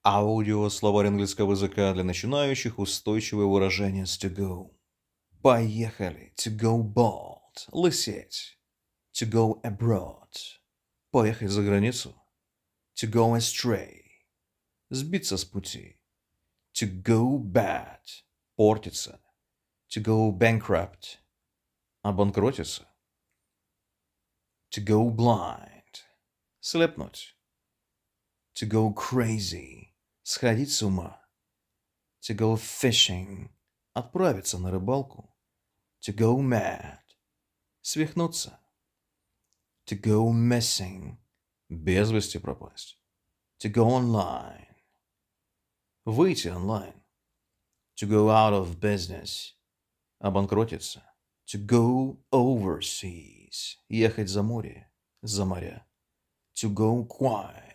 Аудиословарь английского языка для начинающих. Устойчивые выражения с to go. Поехали. To go bald. Лысеть. To go abroad. Поехать за границу. To go astray. Сбиться с пути. To go bad. Портиться. To go bankrupt. Обанкротиться. To go blind. Слепнуть. To go crazy. Сходить с ума. To go fishing. Отправиться на рыбалку. To go mad. Свихнуться. To go missing. Без вести пропасть. To go online. Выйти онлайн. To go out of business. Обанкротиться. To go overseas. Ехать за море. За моря. To go quiet.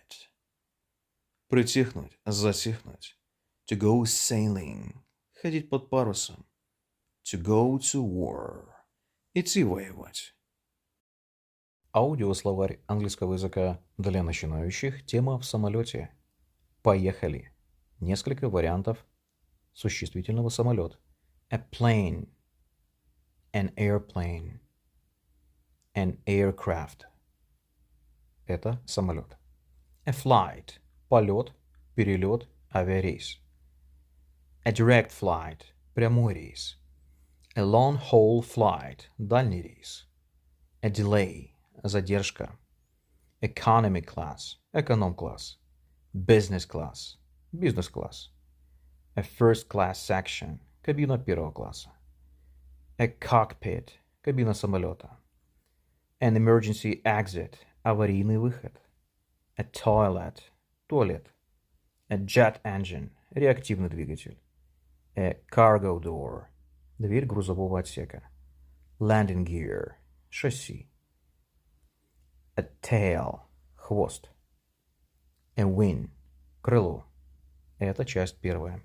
Притихнуть, затихнуть. To go sailing. Ходить под парусом. To go to war. Идти воевать. Аудиословарь английского языка для начинающих. Тема в самолете. Поехали. Несколько вариантов существительного самолет. A plane. An airplane. An aircraft. Это самолет. A flight. Полет, перелет, авиарейс. A direct flight. Прямой рейс. A long-haul flight. Дальний рейс. A delay. Задержка. Economy class. Эконом-класс. Business class. Бизнес-класс. A first class section. Кабина первого класса. A cockpit. Кабина самолета. An emergency exit. Аварийный выход. A toilet. Туалет. A jet engine. Реактивный двигатель. A cargo door. Дверь грузового отсека. Landing gear. Шасси. A tail. Хвост. A wing. Крыло. Это часть первая.